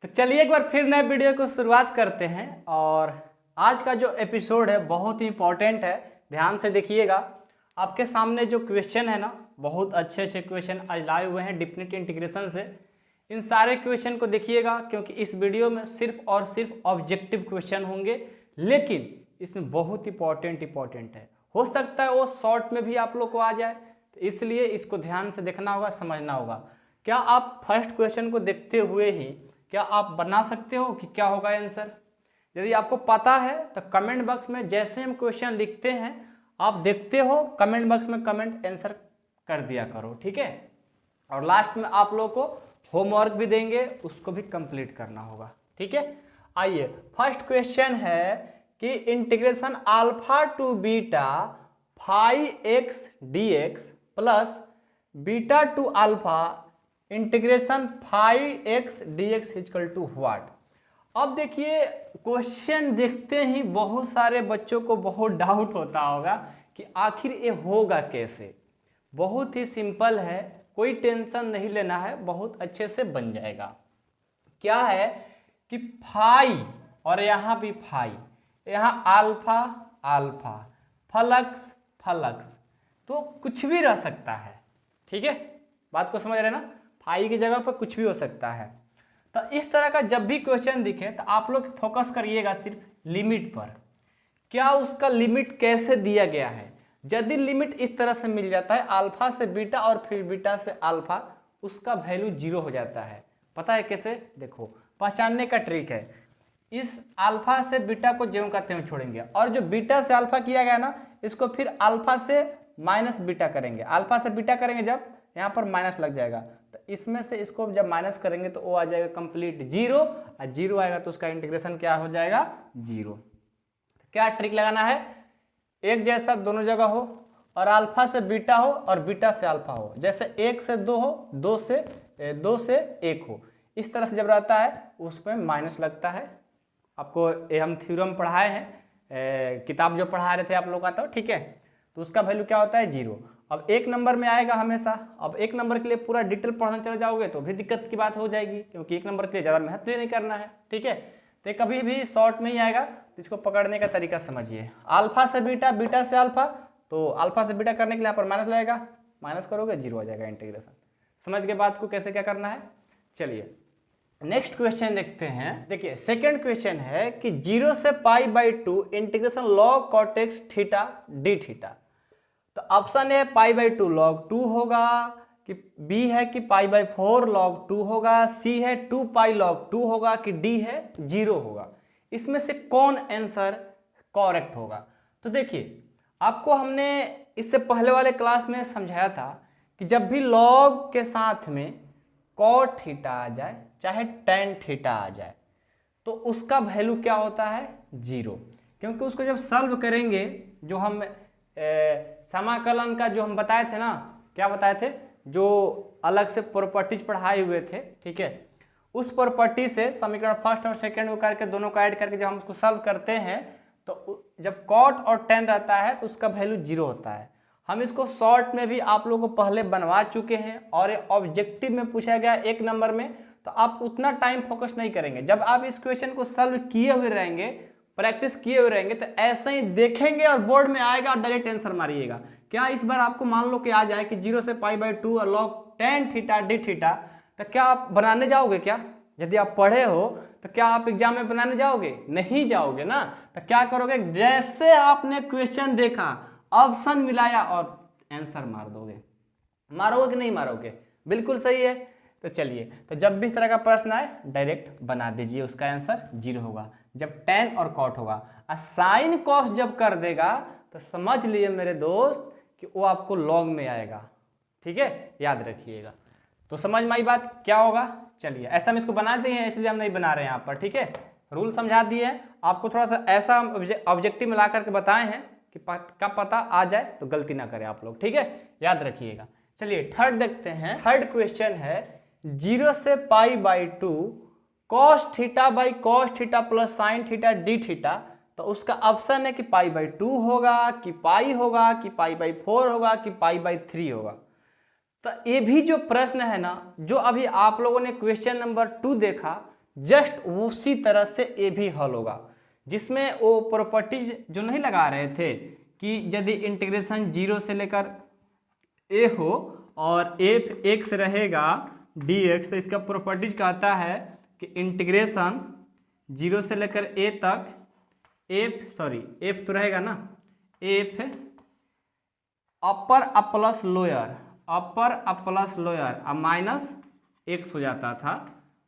तो चलिए एक बार फिर नए वीडियो को शुरुआत करते हैं। और आज का जो एपिसोड है बहुत ही इंपॉर्टेंट है, ध्यान से देखिएगा। आपके सामने जो क्वेश्चन है ना, बहुत अच्छे अच्छे क्वेश्चन आज लाए हुए हैं डिफिनिट इंटीग्रेशन से। इन सारे क्वेश्चन को देखिएगा क्योंकि इस वीडियो में सिर्फ और सिर्फ ऑब्जेक्टिव क्वेश्चन होंगे, लेकिन इसमें बहुत इंपॉर्टेंट है। हो सकता है वो शॉर्ट में भी आप लोग को आ जाए, तो इसलिए इसको ध्यान से देखना होगा, समझना होगा। क्या आप फर्स्ट क्वेश्चन को देखते हुए ही क्या आप बना सकते हो कि क्या होगा आंसर? यदि आपको पता है तो कमेंट बॉक्स में जैसे हम क्वेश्चन लिखते हैं आप देखते हो, कमेंट बॉक्स में कमेंट आंसर कर दिया करो, ठीक है। और लास्ट में आप लोगों को होमवर्क भी देंगे, उसको भी कंप्लीट करना होगा, ठीक है। आइए, फर्स्ट क्वेश्चन है कि integration alpha to beta 5x dx plus beta to alpha integration 5x dx equal to what. अब देखिए, क्वेश्चन देखते ही बहुत सारे बच्चों को बहुत डाउट होता होगा कि आखिर ये होगा कैसे। बहुत ही सिंपल है, कोई टेंशन नहीं लेना है, बहुत अच्छे से बन जाएगा। क्या है कि फाई और यहाँ भी फाई, यहाँ अल्फा अल्फा, फलक्स फलक्स, तो कुछ भी रह सकता है, ठीक है। बात को समझ रहे ना, फाई की जगह पर कुछ भी हो सकता है। तो इस तरह का जब भी क्वेश्चन दिखे तो आप लोग फोकस करिएगा सिर्फ लिमिट पर। क्या उसका लिमिट कैसे दिया गया है। यदि लिमिट इस तरह से मिल जाता है अल्फा से बीटा और फिर बीटा से अल्फा, उसका वैल्यू 0 हो जाता है। पता है कैसे? देखो, पहचानने का ट्रिक है। इस अल्फा से बीटा को ज्यों का त्यों छोड़ेंगे और जो बीटा से अल्फा किया गया ना, इसको फिर अल्फा से माइनस बीटा करेंगे। अल्फा से बीटा करेंगे जब, यहाँ पर माइनस लग जाएगा, तो इसमें से इसको जब माइनस करेंगे तो वो आ जाएगा कंप्लीट 0, और 0 आएगा तो उसका इंटीग्रेशन क्या हो जाएगा? 0। क्या ट्रिक लगाना है? एक जैसा दोनों जगह हो और अल्फा से बीटा हो और बीटा से अल्फा हो। जैसे 1 से 2 हो, 2 से 1 हो, इस तरह से जब रहता है उसमें माइनस लगता है। आपको हम थ्योरम पढ़ाए हैं, किताब जो पढ़ा रहे थे आप लोग का, तो ठीक है। तो उसका वैल्यू क्या होता है? 0। अब 1 नंबर में आएगा हमेशा। अब 1 नंबर के लिए पूरा डिटेल पढ़ने चले जाओगे तो भी दिक्कत की बात हो जाएगी, क्योंकि 1 नंबर के लिए ज़्यादा मेहनत भी नहीं करना है, ठीक है। तो कभी भी शॉर्ट में ही आएगा, तो इसको पकड़ने का तरीका समझिए। अल्फा से बीटा, बीटा से अल्फा, तो अल्फा से बीटा करने के लिए यहाँ पर माइनस लगेगा, माइनस करोगे 0 आ जाएगा इंटीग्रेशन। समझ के बात को कैसे क्या करना है। चलिए नेक्स्ट क्वेश्चन देखते हैं। देखिए सेकंड क्वेश्चन है कि 0 से π/2 integration log cot x theta d theta. तो ऑप्शन है π/2 log 2 होगा, कि बी है कि π/4 log 2 होगा, सी है 2π log 2 होगा, कि डी है 0 होगा। इसमें से कौन आंसर करेक्ट होगा? तो देखिए, आपको हमने इससे पहले वाले क्लास में समझाया था कि जब भी log के साथ में cot थीटा आ जाए चाहे tan थीटा आ जाए तो उसका वैल्यू क्या होता है? 0। क्योंकि उसको जब सॉल्व करेंगे, जो हम समाकलन का जो हम बताए थे ना, क्या बताए थे, जो अलग से प्रॉपर्टीज पढ़ाए हुए थे, ठीक है, उस प्रॉपर्टी से समीकरण फर्स्ट और सेकंड को करके दोनों को ऐड करके जब हम उसको सॉल्व करते हैं तो जब cot और tan रहता है तो उसका वैल्यू 0 होता है। हम इसको शॉर्ट में भी आप लोगों को पहले बनवा चुके हैं और ऑब्जेक्टिव में पूछा गया 1 नंबर में, तो आप उतना टाइम फोकस नहीं करेंगे। जब आप इस क्वेश्चन को सॉल्व किए हुए रहेंगे, प्रैक्टिस किए हुए रहेंगे, तो ऐसे ही देखेंगे और बोर्ड में आएगा और डायरेक्ट आंसर मारिएगा। क्या इस बार आपको मान लो कि आ जाए कि 0 से π/2 और log tan theta d theta, तो क्या आप बनाने जाओगे? क्या यदि आप पढ़े हो तो क्या आप एग्जाम में बनाने जाओगे? नहीं जाओगे ना। तो क्या करोगे? जैसे आपने क्वेश्चन देखा, ऑप्शन मिलाया और आंसर मार दोगे। मारोगे कि नहीं मारोगे? बिल्कुल सही है। तो चलिए, तो जब भी इस तरह का प्रश्न आए डायरेक्ट बना दीजिए, उसका आंसर 0 होगा। जब tan और cot होगा और sin cos जब कर देगा तो समझ लिए मेरे दोस्त कि वो आपको log में आएगा, ठीक है, याद रखिएगा। तो समझ में आई बात क्या होगा? चलिए, ऐसा हम इसको बना दिए हैं, इसलिए हम नहीं बना रहे हैं यहाँ पर, ठीक है। रूल समझा दिए हैं आपको, थोड़ा सा ऐसा ऑब्जेक्टिव में ला करके बताए हैं कि का पता आ जाए तो गलती ना करें आप लोग, ठीक है, याद रखिएगा। चलिए थर्ड देखते हैं। थर्ड क्वेश्चन है 0 से π/2 cos theta by cos theta plus sin theta d theta. तो उसका ऑप्शन है कि π/2 होगा, कि पाई होगा, कि π/4 होगा, कि π/3 होगा। तो ये भी जो प्रश्न है ना, जो अभी आप लोगों ने क्वेश्चन नंबर 2 देखा, जस्ट उसी तरह से ए भी हल होगा, जिसमें वो प्रॉपर्टीज जो नहीं लगा रहे थे कि यदि इंटीग्रेशन 0 से लेकर ए हो और एफ एक्स रहेगा dx, तो इसका प्रॉपर्टीज कहता है कि इंटीग्रेशन 0 से लेकर ए तक एफ तो रहेगा ना, एफ अपर प्लस लोअर अब माइनस एक्स हो जाता था,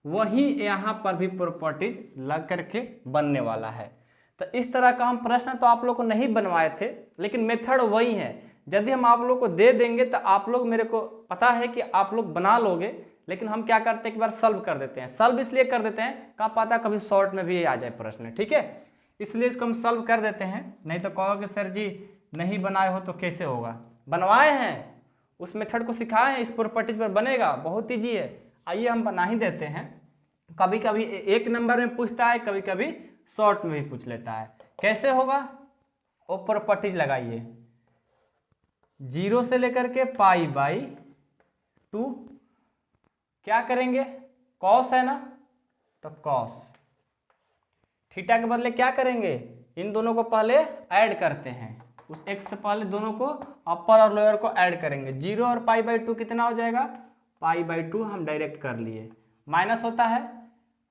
वही यहाँ पर भी प्रॉपर्टीज लग करके बनने वाला है। तो इस तरह का हम प्रश्न तो आप लोग को नहीं बनवाए थे, लेकिन मेथड वही है। यदि हम आप लोग को दे देंगे तो आप लोग, मेरे को पता है कि आप लोग बना लोगे, लेकिन हम क्या करते हैं, एक बार सॉल्व कर देते हैं। सॉल्व इसलिए कर देते हैं, क्या पता कभी शॉर्ट में भी आ जाए प्रश्न, ठीक है, इसलिए इसको हम सॉल्व कर देते हैं। नहीं तो कहोगे सर जी नहीं बनाए हो तो कैसे होगा, बनवाए हैं, उस मेथड को सिखाए हैं, इस प्रॉपर्टीज पर बनेगा, बहुत ईजी है। आइए हम बना ही देते हैं। कभी कभी एक नंबर में पूछता है, कभी कभी शॉर्ट में भी पूछ लेता है। कैसे होगा, वो प्रॉपर्टीज लगाइए, 0 से लेकर के π/2, क्या करेंगे, कॉस है ना, तो कॉस, थीटा के बदले क्या करेंगे, इन दोनों को पहले ऐड करते हैं, उस x से पहले दोनों को अपर और लोअर को ऐड करेंगे। 0 और π/2 कितना हो जाएगा, π/2 हम डायरेक्ट कर लिए, माइनस होता है,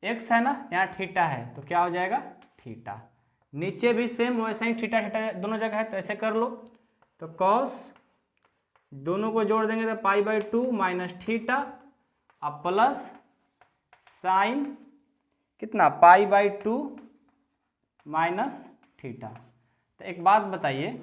x है ना, यहाँ थीटा है तो क्या हो जाएगा थीटा, नीचे भी सेम वैसे ही थीटा दोनों जगह है, तो ऐसे कर लो। तो कॉस दोनों को जोड़ देंगे तो π/2 माइनस थीटा अब प्लस साइन कितना π/2 माइनस थीटा। तो एक बात बताइए,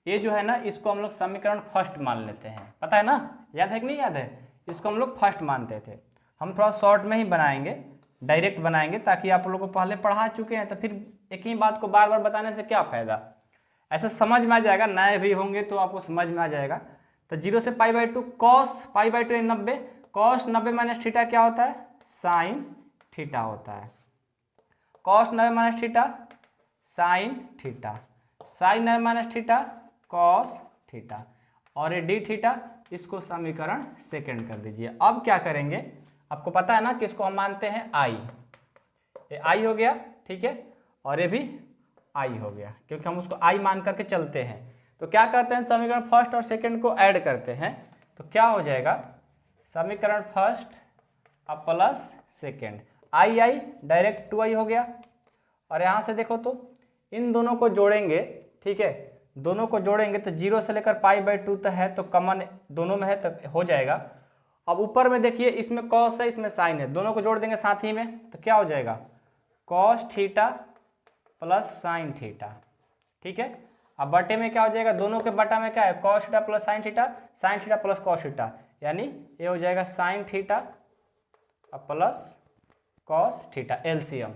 ये जो है ना, इसको हम लोग समीकरण फर्स्ट मान लेते हैं, पता है ना, याद है कि नहीं याद है, इसको हम लोग फर्स्ट मानते थे। हम थोड़ा शॉर्ट में ही बनाएंगे, डायरेक्ट बनाएंगे, ताकि आप लोगों को पहले पढ़ा चुके हैं, तो फिर एक ही बात को बार बार बताने से क्या फ़ायदा, ऐसे समझ में आ जाएगा, नए भी होंगे तो आपको समझ में आ जाएगा। तो 0 से π/2 कॉस π/2 90, कॉस 90 माइनस थीटा क्या होता है, साइन थीटा होता है, cos 90 minus theta sine theta, sine 90 minus theta cos theta, और ये डी थीटा, इसको समीकरण सेकंड कर दीजिए। अब क्या करेंगे, आपको पता है ना कि इसको हम मानते हैं आई, ये आई हो गया, ठीक है, और ये भी आई हो गया, क्योंकि हम उसको आई मान करके चलते हैं। तो क्या करते हैं, समीकरण फर्स्ट और सेकंड को ऐड करते हैं, तो क्या हो जाएगा, समीकरण फर्स्ट अब प्लस सेकंड, आई डायरेक्ट 2i हो गया, और यहाँ से देखो तो इन दोनों को जोड़ेंगे, ठीक है, दोनों को जोड़ेंगे तो 0 से लेकर π/2 तक है, तो कॉमन दोनों में है तो हो जाएगा। अब ऊपर में देखिए, इसमें कॉस है, इसमें साइन है, दोनों को जोड़ देंगे साथ ही में, तो क्या हो जाएगा, cos theta plus sine theta, ठीक है। अब बटे में क्या हो जाएगा, दोनों के बटा में क्या है, cos theta plus sine theta plus cos theta, यानी ये हो जाएगा sine theta plus cos theta, LCM.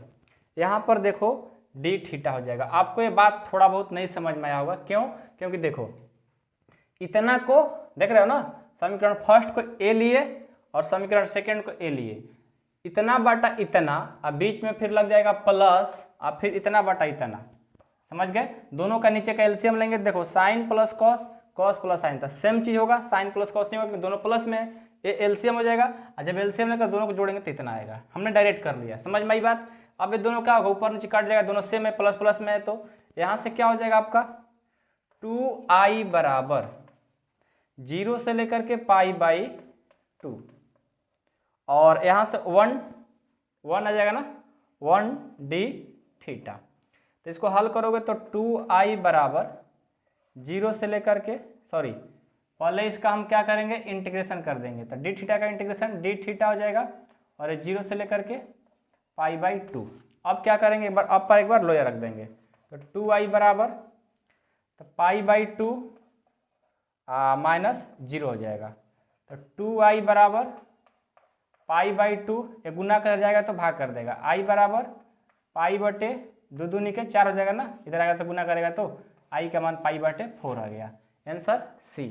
यहाँ पर देखो डी थीटा हो जाएगा। आपको ये बात थोड़ा बहुत नहीं समझ में आया होगा, क्यों, क्योंकि देखो इतना को देख रहे हो ना, समीकरण फर्स्ट को ए लिए और समीकरण सेकंड को ए लिए, इतना बटा इतना, अब बीच में फिर लग जाएगा प्लस, अब फिर इतना बटा इतना, समझ गए। दोनों का नीचे का एलसीएम लेंगे, देखो sine plus cos, cos plus sine, था सेम चीज होगा, साइन प्लस कॉस नहीं होगा क्योंकि दोनों प्लस में है, ये एलसीएम हो जाएगा, और जब एलसीएम लेकर दोनों को जोड़ेंगे तो इतना आएगा, हमने डायरेक्ट कर लिया, समझ में आई बात। अब ये दोनों क्या होगा, ऊपर नीचे काट जाएगा, दोनों सेम है, प्लस प्लस में है, तो यहाँ से क्या हो जाएगा आपका 2i बराबर 0 से लेकर के π/2, और यहाँ से 1 आ जाएगा ना, 1d थीटा। तो इसको हल करोगे तो 2i बराबर 0 से लेकर के, सॉरी पहले इसका हम क्या करेंगे, इंटीग्रेशन कर देंगे, तो डी थीटा का इंटीग्रेशन डी थीटा हो जाएगा, और ये 0 से लेकर के π/2। अब क्या करेंगे, एक बार अब पर एक बार लोअर रख देंगे, तो 2i बराबर, तो π/2 माइनस 0 हो जाएगा, तो 2i बराबर π/2, ये गुना कर जाएगा तो भाग कर देगा, i बराबर π/2 दूनी के 4 हो जाएगा ना, इधर आएगा तो गुना करेगा तो i का मान π/4 आ गया, आंसर सी।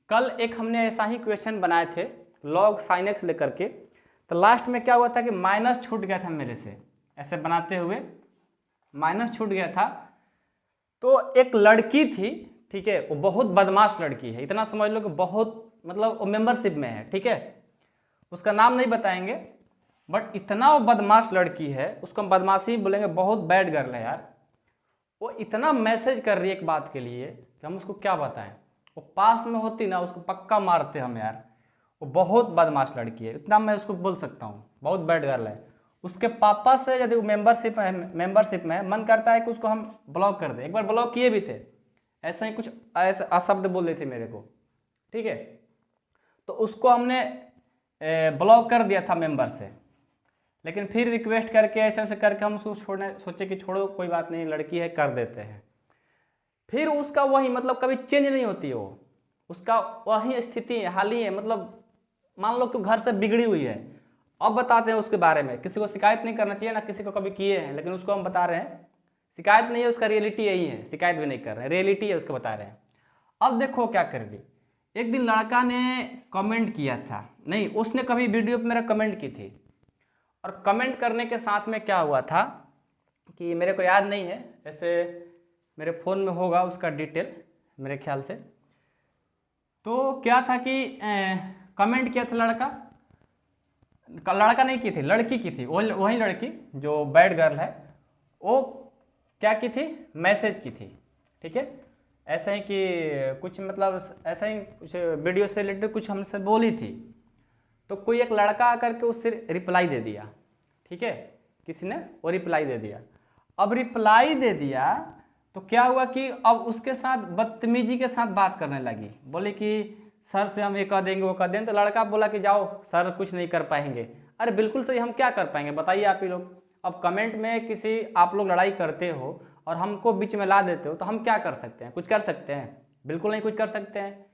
कल एक हमने ऐसा ही क्वेश्चन बनाए थे log sin x लेकर के, तो लास्ट में क्या हुआ था कि माइनस छूट गया था मेरे से, ऐसे बनाते हुए माइनस छूट गया था। तो एक लड़की थी, ठीक है, वो बहुत बदमाश लड़की है, इतना समझ लो कि बहुत, मतलब वो मेंबरशिप में है, ठीक है, उसका नाम नहीं बताएंगे, बट इतना वो बदमाश लड़की है, उसको हम बदमाशी ही बोलेंगे, बहुत बैड गर्ल है यार। वो इतना मैसेज कर रही है एक बात के लिए कि हम उसको क्या बताएं। वो पास में होती ना, उसको पक्का मारते हम यार। वो बहुत बदमाश लड़की है, इतना मैं उसको बोल सकता हूँ, बहुत बैड गर्ल है। उसके पापा से यदि वो मेंबरशिप में है, मन करता है कि उसको हम ब्लॉक कर दें। एक बार ब्लॉक किए भी थे, ऐसा ही कुछ ऐसे अशब्द बोल रहे थे मेरे को, ठीक है। तो उसको हमने ब्लॉक कर दिया था मेंबर से, लेकिन फिर रिक्वेस्ट करके ऐसे ऐसे करके हम उसको छोड़ने सोचे कि छोड़ो कोई बात नहीं, लड़की है कर देते हैं। फिर उसका वही मतलब कभी चेंज नहीं होती वो, उसका वही स्थिति हाल ही है। मतलब मान लो कि घर से बिगड़ी हुई है। अब बताते हैं उसके बारे में, किसी को शिकायत नहीं करना चाहिए ना, किसी को कभी किए हैं, लेकिन उसको हम बता रहे हैं। शिकायत नहीं है, उसका रियलिटी यही है, शिकायत भी नहीं कर रहे हैं, रियलिटी है उसको बता रहे हैं। अब देखो क्या कर दी। एक दिन लड़का ने कमेंट किया था, नहीं उसने कभी वीडियो पे मेरा कमेंट की थी, और कमेंट करने के साथ में क्या हुआ था कि मेरे को याद नहीं है, ऐसे मेरे फ़ोन में होगा उसका डिटेल मेरे ख्याल से। तो क्या था कि कमेंट किया था लड़का नहीं की थी, लड़की की थी, वही लड़की जो बैड गर्ल है, वो क्या की थी, मैसेज की थी, ठीक है। ऐसे ही कि कुछ मतलब ऐसा ही कुछ वीडियो से रिलेटेड कुछ हमसे बोली थी। तो कोई एक लड़का आकर के उससे रिप्लाई दे दिया, ठीक है, किसी ने वो रिप्लाई दे दिया। अब रिप्लाई दे दिया तो क्या हुआ कि अब उसके साथ बदतमीजी के साथ बात करने लगी, बोले कि सर से हम ये कह देंगे वो कह देंगे। तो लड़का बोला कि जाओ सर कुछ नहीं कर पाएंगे। अरे बिल्कुल सही, हम क्या कर पाएंगे बताइए आप ही लोग। अब कमेंट में किसी आप लोग लड़ाई करते हो और हमको बीच में ला देते हो, तो हम क्या कर सकते हैं, कुछ कर सकते हैं? बिल्कुल नहीं कुछ कर सकते हैं।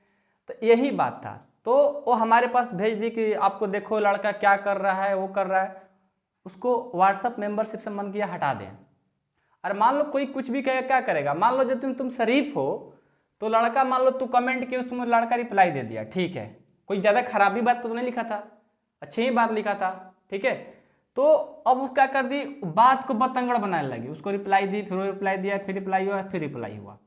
तो यही बात था। तो वो हमारे पास भेज दी कि आपको देखो लड़का क्या कर रहा है, वो कर रहा है। उसको व्हाट्सअप मेंबरशिप से मन किया हटा दें। अरे मान लो कोई कुछ भी कहेगा, क्या करेगा? मान लो जब तुम शरीफ हो तो लड़का, मान लो तू कमेंट किया, तुम्हें लड़का रिप्लाई दे दिया, ठीक है, कोई ज़्यादा खराबी बात तो नहीं लिखा था, अच्छी ही बात लिखा था, ठीक है। तो अब वो क्या कर दी, बात को बतंगड़ बनाने लगी। उसको रिप्लाई दी, फिर वो रिप्लाई दिया, फिर रिप्लाई हुआ, फिर रिप्लाई हुआ।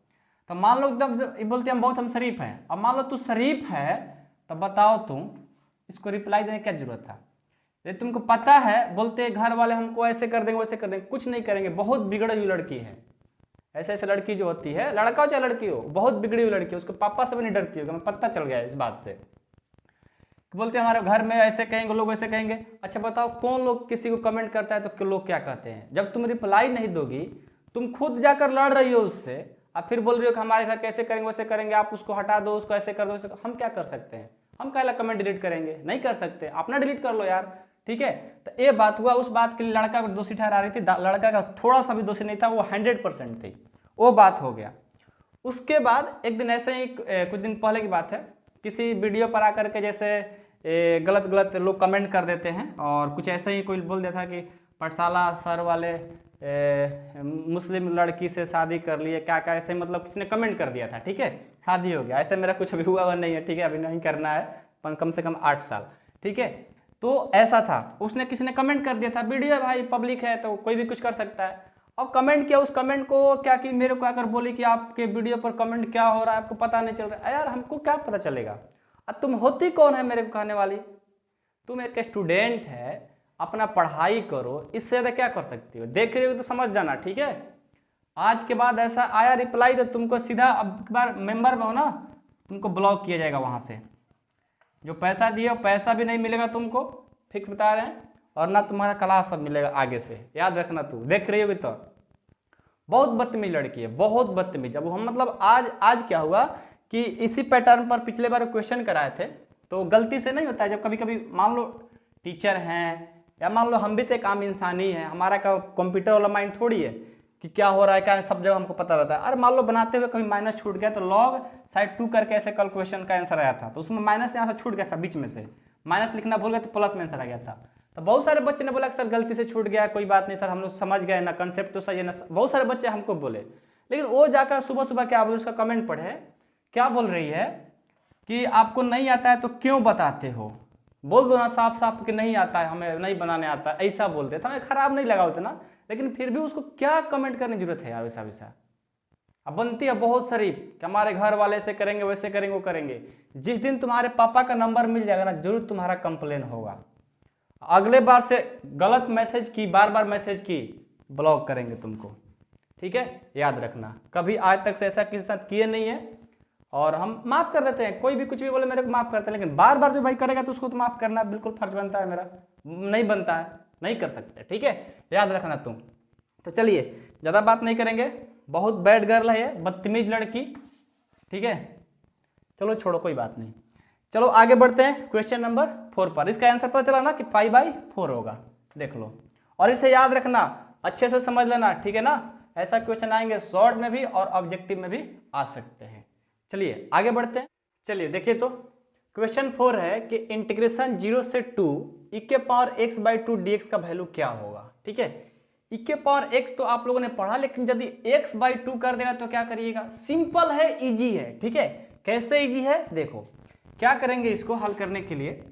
तो मान लो एकदम बोलते हम बहुत हम शरीफ हैं। अब मान लो तू शरीफ है तो बताओ तुम इसको रिप्लाई देने की क्या जरूरत था? यदि तुमको पता है, बोलते घर वाले हमको ऐसे कर देंगे वैसे कर देंगे, कुछ नहीं करेंगे। बहुत बिगड़ी हुई लड़की है, ऐसे ऐसे लड़की जो होती है, लड़का हो चाहे लड़की हो, बहुत बिगड़ी हुई लड़की है, उसके पापा से भी नहीं डरती होगी, हमें पता चल गया है इस बात से। बोलते हैं हमारे घर में ऐसे कहेंगे, लोग ऐसे कहेंगे। अच्छा बताओ, कौन लोग किसी को कमेंट करता है तो लोग क्या कहते हैं? जब तुम रिप्लाई नहीं दोगी, तुम खुद जाकर लड़ रही हो उससे, आप फिर बोल रही हो कि हमारे घर कैसे करेंगे वैसे करेंगे, आप उसको हटा दो, उसको ऐसे कर दो, ऐसे। हम क्या कर सकते हैं? हम काहे ला कमेंट डिलीट करेंगे? नहीं कर सकते, अपना डिलीट कर लो यार, ठीक है। तो ये बात हुआ, उस बात के लिए लड़का को दोषी ठहरा रही थी, लड़का का थोड़ा सा भी दोषी नहीं था, वो 100% थी, वो बात हो गया। उसके बाद एक दिन ऐसे ही कुछ दिन पहले की बात है, किसी वीडियो पर आकर के जैसे गलत गलत लोग कमेंट कर देते हैं, और कुछ ऐसे ही कोई बोल देता कि पाठशाला सर वाले मुस्लिम लड़की से शादी कर लिए, क्या क्या ऐसे, मतलब किसी ने कमेंट कर दिया था, ठीक है, शादी हो गया। ऐसे मेरा कुछ अभी हुआ नहीं है, ठीक है, अभी नहीं करना है, कम से कम 8 साल, ठीक है। तो ऐसा था, उसने किसी ने कमेंट कर दिया था, वीडियो भाई पब्लिक है तो कोई भी कुछ कर सकता है। और कमेंट किया, उस कमेंट को क्या कि मेरे को आकर बोली कि आपके वीडियो पर कमेंट क्या हो रहा है आपको पता नहीं चल रहा है। यार हमको क्या पता चलेगा? तुम होती कौन है मेरे को कहने वाली? तुम एक स्टूडेंट है, अपना पढ़ाई करो, इससे ज़्यादा क्या कर सकती हो? देख रही हो तो समझ जाना, ठीक है। आज के बाद ऐसा आया रिप्लाई तो तुमको सीधा, अब बार मेंबर में हो ना, तुमको ब्लॉक किया जाएगा वहाँ से। जो पैसा दिए पैसा भी नहीं मिलेगा तुमको, फिक्स बता रहे हैं, और ना तुम्हारा क्लास सब मिलेगा आगे से, याद रखना। तू देख रही होगी तो बहुत बदतमीज लड़की है, बहुत बदतमीज। अब हम मतलब आज क्या हुआ कि इसी पैटर्न पर पिछले बार क्वेश्चन कराए थे, तो गलती से नहीं होता है। जब कभी कभी मान लो टीचर हैं, या मान लो हम भी तो एक आम इंसान ही है, हमारा का कंप्यूटर वाला माइंड थोड़ी है कि क्या हो रहा है, क्या सब जगह हमको पता रहता है। अरे मान लो बनाते हुए कभी माइनस छूट गया, तो लॉग साइड 2 करके ऐसे कल क्वेश्चन का आंसर आया था, तो उसमें माइनस यहाँ से छूट गया था, बीच में से माइनस लिखना भूल गया तो प्लस में आंसर आ गया था। तो बहुत सारे बच्चे ने बोला कि सर गलती से छूट गया, कोई बात नहीं सर, हम लोग समझ गए ना, कंसेप्ट तो सही है ना, बहुत सारे बच्चे हमको बोले। लेकिन वो जाकर सुबह सुबह क्या बोले, उसका कमेंट पढ़े, क्या बोल रही है कि आपको नहीं आता है तो क्यों बताते हो? बोल दो ना साफ साफ कि नहीं आता है, हमें नहीं बनाने आता, ऐसा बोलते थे। हमें खराब नहीं लगा उतना, लेकिन फिर भी उसको क्या कमेंट करने की जरूरत है यार? वैसा वैसा अब बनती है बहुत शरीफ कि हमारे घर वाले से करेंगे वैसे करेंगे वो करेंगे। जिस दिन तुम्हारे पापा का नंबर मिल जाएगा ना, जरूर तुम्हारा कंप्लेन होगा। अगले बार से गलत मैसेज की, बार बार मैसेज की, ब्लॉक करेंगे तुमको, ठीक है, याद रखना। कभी आज तक से ऐसा किसी के साथ किए नहीं है, और हम माफ़ कर देते हैं, कोई भी कुछ भी बोले मेरे को माफ़ करते हैं, लेकिन बार बार जो भाई करेगा तो उसको तो माफ़ करना बिल्कुल फर्ज बनता है मेरा, नहीं बनता है, नहीं कर सकते, ठीक है, याद रखना तुम। तो चलिए ज़्यादा बात नहीं करेंगे, बहुत बैड गर्ल है ये, बदतमीज लड़की, ठीक है, चलो छोड़ो, कोई बात नहीं। चलो आगे बढ़ते हैं क्वेश्चन नंबर 4 पर। इसका आंसर पता चला ना कि 5/4 होगा, देख लो, और इसे याद रखना, अच्छे से समझ लेना, ठीक है ना। ऐसा क्वेश्चन आएंगे शॉर्ट में भी और ऑब्जेक्टिव में भी आ सकते हैं। चलिए आगे बढ़ते हैं। चलिए देखिए, तो क्वेश्चन 4 है कि इंटीग्रेशन 0 से 2 e⁻x/2 dx का वैल्यू क्या होगा, ठीक है। e⁻x तो आप लोगों ने पढ़ा, लेकिन यदि x/2 कर देगा तो क्या करिएगा, सिंपल है, इजी है, ठीक है। कैसे इजी है, देखो क्या करेंगे, इसको हल करने के लिए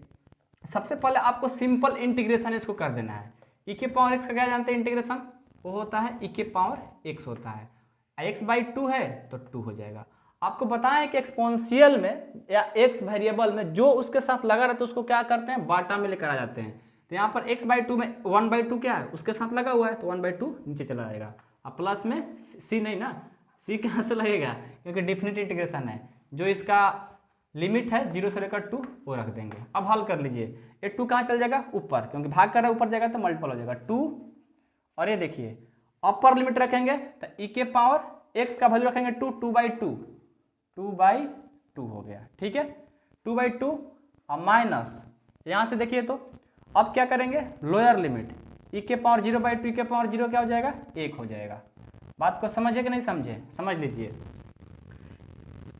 सबसे पहले आपको सिंपल इंटीग्रेशन इसको कर देना है। e⁻x का क्या जानते हैं इंटीग्रेशन, वो होता है e⁻x होता है, x/2 है तो 2 हो जाएगा। आपको बताएं कि एक्सपोनेंशियल में या x वेरिएबल में जो उसके साथ लगा रहता है उसको क्या करते हैं, बाटा में लेकर आ जाते हैं। तो यहाँ पर x/2 में 1/2 क्या है, उसके साथ लगा हुआ है, तो 1/2 नीचे चला जाएगा। अब प्लस में c नहीं ना, c कहाँ से लगेगा, क्योंकि डिफिनिट इंटीग्रेशन है। जो इसका लिमिट है 0 से लेकर 2 वो रख देंगे। अब हल कर लीजिए, ये 2 कहाँ चल जाएगा, ऊपर, क्योंकि भाग कर रहा है ऊपर जाएगा तो मल्टीपल हो जाएगा 2। और ये देखिए अपर लिमिट रखेंगे तो e⁻x का वैल्यू रखेंगे 2/2 हो गया, ठीक है, 2/2। अब माइनस यहाँ से देखिए, तो अब क्या करेंगे, लोअर लिमिट e⁻0/2, e⁻0 क्या हो जाएगा, 1 हो जाएगा। बात को समझे कि नहीं समझे, समझ लीजिए।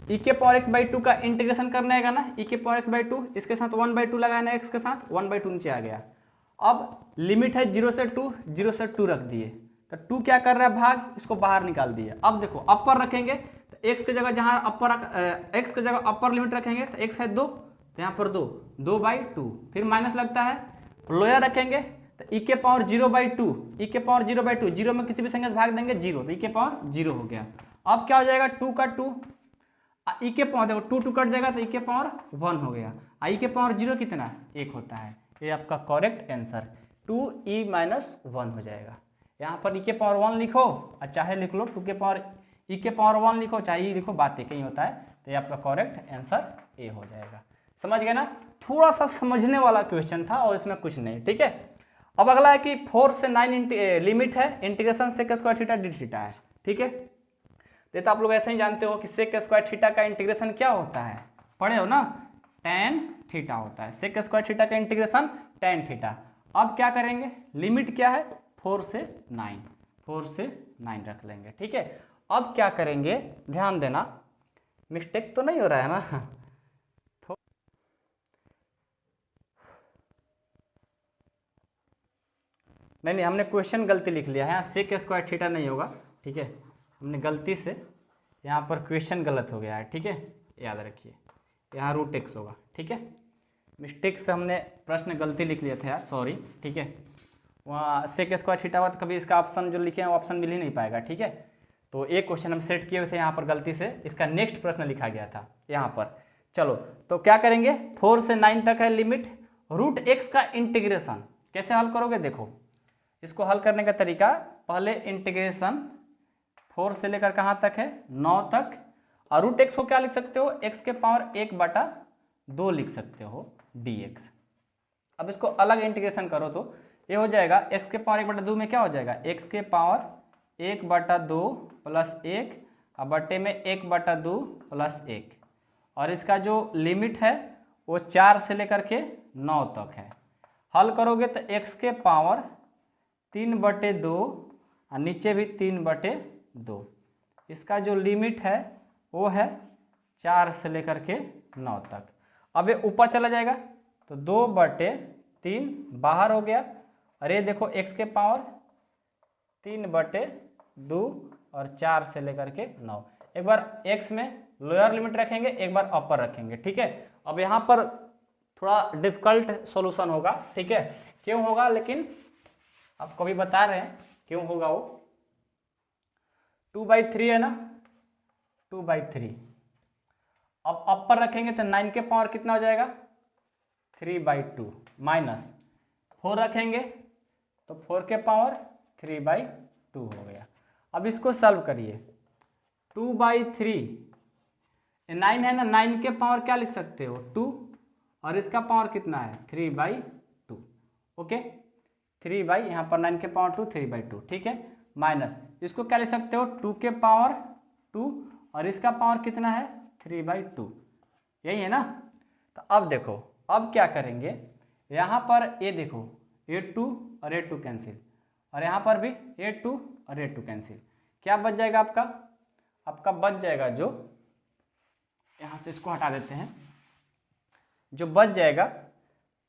e⁻x/2 का इंटीग्रेशन करना है ना, e⁻x/2 इसके साथ 1/2 लगाना है, x के साथ 1/2 नीचे आ गया। अब लिमिट है 0 से 2, 0 से 2 रख दिए, तो 2 क्या कर रहा है, भाग, इसको बाहर निकाल दिए। अब देखो अपर रखेंगे तो x की जगह जहाँ अपर x की जगह अपर लिमिट रखेंगे तो x है 2, तो यहाँ पर 2/2, फिर माइनस लगता है। लोअर रखेंगे तो e⁻0/2, e⁻0/2, 0 में किसी भी संख्या से भाग देंगे 0, तो e⁻0 हो गया। अब क्या हो जाएगा, 2 का 2, देखो 2 कट जाएगा तो e⁻1 हो गया, e⁻0 कितना, 1 होता है। ये आपका करेक्ट आंसर 2e-1 हो जाएगा। यहाँ पर e⁻1 लिखो और चाहे लिख लो e⁻1 लिखो, चाहे लिखो, बात एक ही होता है। तो ये आपका करेक्ट आंसर ए हो जाएगा। समझ गए ना, थोड़ा सा समझने वाला क्वेश्चन था और इसमें कुछ नहीं, ठीक है। अब अगला है कि 4 से 9 लिमिट है, integration sec² theta d theta है, ठीक है। तो आप लोग ऐसे ही जानते हो कि sec² थीटा का इंटीग्रेशन क्या होता है, पढ़े हो ना, tan थीटा होता है। sec² थीटा का इंटीग्रेशन tan थीटा। अब क्या करेंगे, लिमिट क्या है, 4 से 9, 4 से 9 रख लेंगे, ठीक है। अब क्या करेंगे, ध्यान देना, मिस्टेक तो नहीं हो रहा है ना, नहीं हमने क्वेश्चन गलती लिख लिया है, यहाँ sec² थीटा नहीं होगा, ठीक है, हमने गलती से यहाँ पर क्वेश्चन गलत हो गया है, ठीक है, याद रखिए, यहाँ √x होगा, ठीक है। मिस्टेक से हमने प्रश्न गलती लिख लिया था यार, सॉरी, ठीक है। वहाँ sec² थीटा हुआ तो कभी इसका ऑप्शन जो लिखे हैं वो ऑप्शन मिल ही नहीं पाएगा, ठीक है। तो एक क्वेश्चन हम सेट किए हुए थे, यहाँ पर गलती से इसका नेक्स्ट प्रश्न लिखा गया था यहाँ पर। चलो तो क्या करेंगे, 4 से 9 तक है लिमिट, √x का इंटीग्रेशन कैसे हल करोगे, देखो इसको हल करने का तरीका, पहले इंटीग्रेशन 4 से लेकर कहाँ तक है, 9 तक, और √x को क्या लिख सकते हो, x⁻1/2 लिख सकते हो dx। अब इसको अलग इंटीग्रेशन करो तो ये हो जाएगा x⁻1/2 में क्या हो जाएगा, x⁻1/2 + 1 और बटे में 1/2 + 1, और इसका जो लिमिट है वो 4 से लेकर के 9 तक है। हल करोगे तो x⁻3/2 और नीचे भी 3/2, इसका जो लिमिट है वो है 4 से लेकर के 9 तक। अब ये ऊपर चला जाएगा तो 2/3 बाहर हो गया, और ये देखो x⁻3/2 और 4 से लेकर के 9। एक बार x में लोअर लिमिट रखेंगे, एक बार अपर रखेंगे, ठीक है। अब यहाँ पर थोड़ा डिफिकल्ट सॉल्यूशन होगा, ठीक है, क्यों होगा, लेकिन आपको भी बता रहे हैं क्यों होगा वो। 2/3 है ना, 2/3, अब अपर रखेंगे तो 9 के पावर कितना हो जाएगा, 3/2 माइनस 4 रखेंगे तो 4 के पावर 3/2 हो गया। अब इसको सॉल्व करिए। 2/3 9 है ना, 9 के पावर क्या लिख सकते हो 2, और इसका पावर कितना है 3/2। ओके, 3 यहाँ पर 9 के पावर 2 3/2, ठीक है। माइनस इसको क्या लिख सकते हो 2 के पावर 2 और इसका पावर कितना है 3/2, यही है ना। तो अब देखो, अब क्या करेंगे, यहाँ पर ये देखो ये 2 और ये 2 कैंसिल, और यहाँ पर भी ये 2 और ये 2 कैंसिल। क्या बच जाएगा आपका बच जाएगा जो, यहाँ से इसको हटा देते हैं, जो बच जाएगा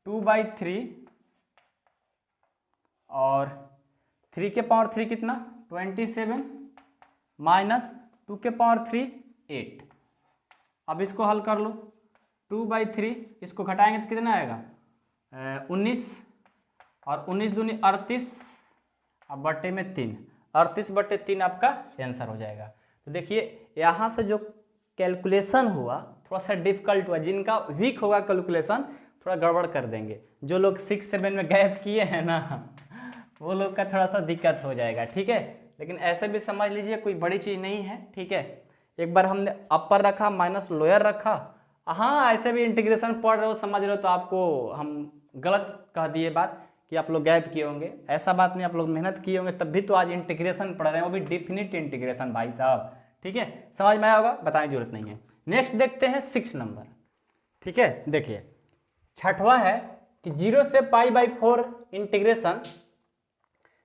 2/3 और 3 के पावर 3 कितना 27 माइनस 2 के पावर 3 8। अब इसको हल कर लो, 2/3 इसको घटाएंगे तो कितना आएगा 19, और 19 दूनी 38, अब बट्टे में 3, 38/3 आपका आंसर हो जाएगा। तो देखिए यहाँ से जो कैलकुलेशन हुआ थोड़ा सा डिफिकल्ट हुआ, जिनका वीक होगा कैलकुलेशन थोड़ा गड़बड़ कर देंगे। जो लोग 6-7 में गैप किए हैं ना वो लोग का थोड़ा सा दिक्कत हो जाएगा, ठीक है। लेकिन ऐसे भी समझ लीजिए कोई बड़ी चीज़ नहीं है, ठीक है। एक बार हमने अपर रखा माइनस लोअर रखा, हाँ ऐसे भी इंटीग्रेशन पढ़ रहे हो समझ रहे हो तो आपको हम गलत कह दिए बात कि आप लोग गैप किए होंगे, ऐसा बात नहीं, आप लोग मेहनत किए होंगे तब भी तो आज इंटीग्रेशन पढ़ रहे हैं, वो भी डिफिनिट इंटीग्रेशन भाई साहब, ठीक है। समझ में आया होगा, बताने की जरूरत नहीं है। नेक्स्ट देखते हैं 6 नंबर, ठीक है। देखिए छठवां है कि 0 से π/4 integration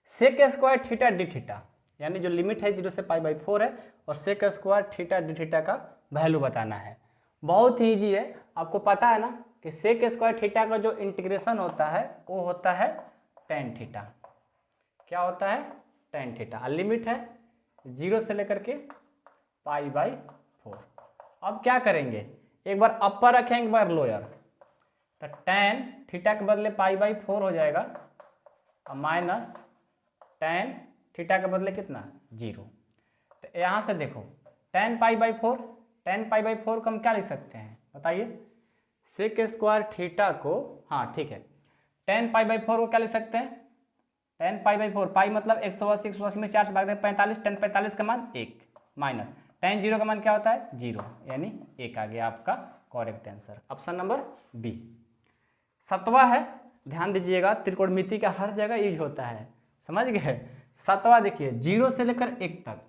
sec square theta d theta, यानी जो लिमिट है 0 से π/4 है और sec square theta d theta का वैल्यू बताना है। बहुत ही ईजी है, आपको पता है ना कि सेक स्क्वायर थीटा का जो इंटीग्रेशन होता है वो होता है tan थीटा। क्या होता है tan थीटा, लिमिट है 0 से लेकर के π/4। अब क्या करेंगे, एक बार अपर रखेंगे एक बार लोअर, तो tan थीटा के बदले π/4 हो जाएगा और माइनस tan थीटा के बदले कितना 0। तो यहाँ से देखो tan π/4, tan π/4 को हम क्या लिख सकते हैं बताइए, सेक स्क्वायर थीटा को, हाँ ठीक है, tan π/4 को क्या लिख सकते हैं, tan π/4 पाई मतलब 180, 180 में 4 से भाग दें 45, tan 45 का मान 1 माइनस tan 0 का मान क्या होता है 0, यानी 1 आ गया आपका correct answer, option number B. 7वां है, ध्यान दीजिएगा त्रिकोणमिति का हर जगह यूज होता है, समझ गए। 7वां देखिए 0 से लेकर 1 तक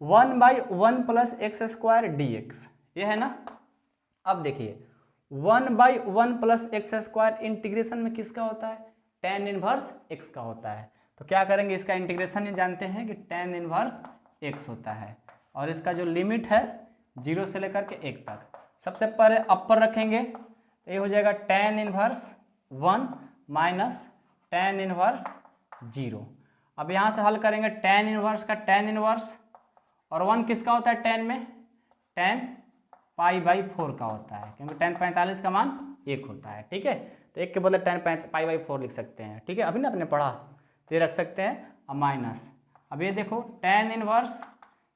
1/1 + x² dx, ये है ना। अब देखिए 1/1 + x² इंटीग्रेशन में किसका होता है tan इनवर्स x का होता है। तो क्या करेंगे, इसका इंटीग्रेशन ये जानते हैं कि tan इनवर्स x होता है, और इसका जो लिमिट है 0 से लेकर के 1 तक, सबसे पहले अपर रखेंगे तो ये हो जाएगा tan inverse 1 minus tan inverse 0। अब यहाँ से हल करेंगे tan इनवर्स का tan इनवर्स, और 1 किसका होता है tan में, tan π/4 का होता है, क्योंकि tan 45 का मान 1 होता है, ठीक है। तो 1 के बदले tan π/4 लिख सकते हैं, ठीक है, अभी ना आपने पढ़ा तो ये रख सकते हैं, और माइनस अब ये देखो tan इनवर्स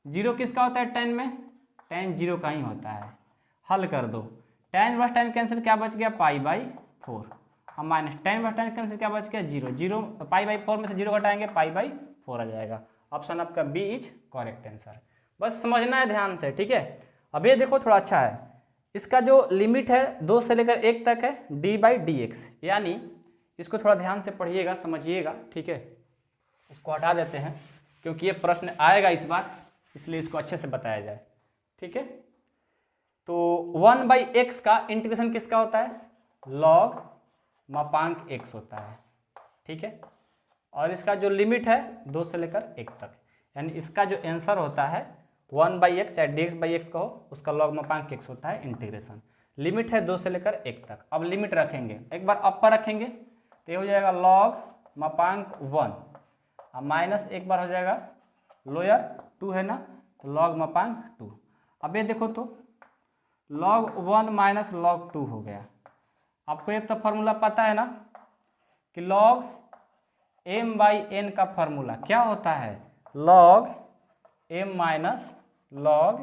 0 किसका होता है tan में, tan 0 का ही होता है। हल कर दो, tan इनवर्स tan कैंसिल, क्या बच गया π/4, और minus tan inverse tan cancel क्या बच गया 0, 0 π/4 में से 0 घटाएंगे π/4 आ जाएगा। ऑप्शन आपका बी इज करेक्ट आंसर, बस समझना है ध्यान से, ठीक है। अब ये देखो थोड़ा अच्छा है, इसका जो लिमिट है 2 से लेकर 1 तक है d/dx, यानी इसको थोड़ा ध्यान से पढ़िएगा समझिएगा, ठीक है। इसको हटा देते हैं क्योंकि ये प्रश्न आएगा इस बार, इसलिए इसको अच्छे से बताया जाए, ठीक है। तो 1/x का इंटीग्रेशन किसका होता है, log मापांक x होता है, ठीक है। और इसका जो लिमिट है 2 से लेकर 1 तक, यानी इसका जो आंसर होता है 1/x चाहे dx/x का हो, उसका log मापांक x होता है इंटीग्रेशन। लिमिट है 2 से लेकर 1 तक। अब लिमिट रखेंगे, एक बार अपर रखेंगे तो ये हो जाएगा log मापांक 1, और माइनस एक बार हो जाएगा लोअर 2 है ना, तो log मापांक 2। अब ये देखो तो log 1 माइनस log 2 हो गया। आपको एक तो फॉर्मूला पता है ना कि log m/n का फॉर्मूला क्या होता है, log m minus log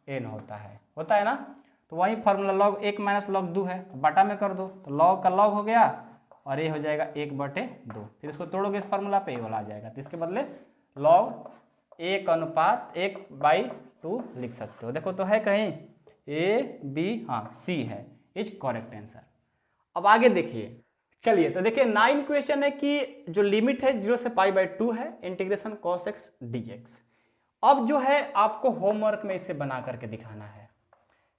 n होता है ना। तो वही फार्मूला log 1 माइनस log 2 है, बटा में कर दो तो log का log हो गया और ये हो जाएगा 1/2। फिर इसको तोड़ोगे इस फार्मूला पे, ये वाला आ जाएगा। तो इसके बदले log 1:1/2 लिख सकते हो। देखो तो है कहीं ए बी, हाँ सी है, इज करेक्ट आंसर। अब आगे देखिए, चलिए तो देखिए 9 क्वेश्चन है कि जो लिमिट है 0 से π/2 है, इंटीग्रेशन cos x dx। अब जो है आपको होमवर्क में इसे बना करके दिखाना है।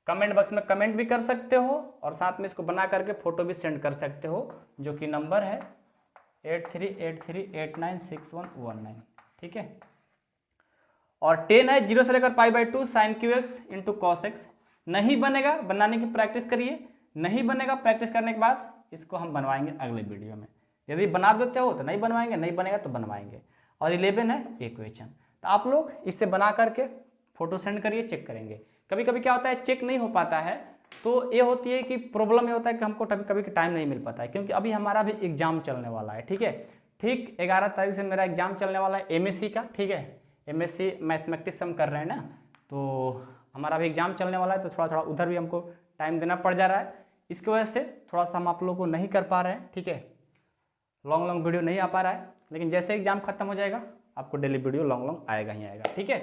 कमेंट बॉक्स में कमेंट भी कर सकते हो और साथ में इसको बना करके फोटो भी सेंड कर सकते हो, जो कि नंबर है 8383896119, ठीक है। और 10 है 0 से लेकर π/2 sin qx into cos x। नहीं बनेगा, बनाने की प्रैक्टिस करिए। नहीं बनेगा, प्रैक्टिस करने के बाद इसको हम बनवाएंगे अगले वीडियो में। यदि बना देते हो तो नहीं बनवाएंगे, नहीं बनेगा तो बनवाएंगे। और 11 है इक्वेशन। तो आप लोग इसे बना करके फोटो सेंड करिए, चेक करेंगे। कभी कभी क्या होता है, चेक नहीं हो पाता है, तो ये होती है कि प्रॉब्लम ये होता है कि हमको कभी टाइम नहीं मिल पाता है, क्योंकि अभी हमारा भी एग्जाम चलने वाला है, ठीक है। ठीक 11 तारीख से मेरा एग्जाम चलने वाला है MSc का, ठीक है। MSc मैथमेटिक्स हम कर रहे हैं ना, तो हमारा भी एग्जाम चलने वाला है, तो थोड़ा थोड़ा उधर भी हमको टाइम देना पड़ जा रहा है। इसकी वजह से थोड़ा सा हम आप लोगों को नहीं कर पा रहे हैं, ठीक है। लॉन्ग वीडियो नहीं आ पा रहा है, लेकिन जैसे एग्जाम खत्म हो जाएगा आपको डेली वीडियो लॉन्ग आएगा ही आएगा, ठीक है।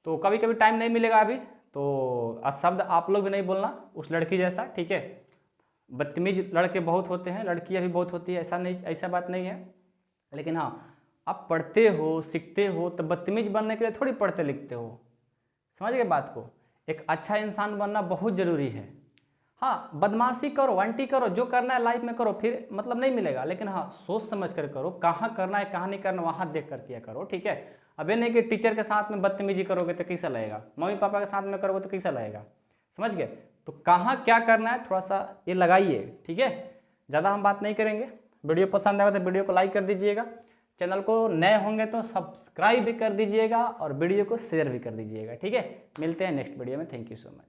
तो कभी कभी टाइम नहीं मिलेगा अभी, तो शब्द आप लोग भी नहीं बोलना उस लड़की जैसा, ठीक है। बदतमीज लड़के बहुत होते हैं, लड़कियाँ भी बहुत होती है, ऐसा नहीं, ऐसा बात नहीं है। लेकिन हाँ, आप पढ़ते हो सीखते हो तो बदतमीज बनने के लिए थोड़ी पढ़ते लिखते हो, समझ गए बात को। एक अच्छा इंसान बनना बहुत ज़रूरी है। हाँ, बदमाशी करो, वंटी करो, जो करना है लाइफ में करो, फिर मतलब नहीं मिलेगा, लेकिन हाँ सोच समझ कर करो, कहाँ करना है कहाँ नहीं करना वहाँ देख कर किया करो, ठीक है। अब ये नहीं कि टीचर के साथ में बदतमीजी करोगे तो कैसा लगेगा, मम्मी पापा के साथ में करोगे तो कैसा लगेगा, समझ गए। तो कहाँ क्या करना है थोड़ा सा ये लगाइए, ठीक है। ज़्यादा हम बात नहीं करेंगे। वीडियो पसंद आएगा तो वीडियो को लाइक कर दीजिएगा, चैनल को नए होंगे तो सब्सक्राइब भी कर दीजिएगा और वीडियो को शेयर भी कर दीजिएगा, ठीक है। मिलते हैं नेक्स्ट वीडियो में। Thank you so much.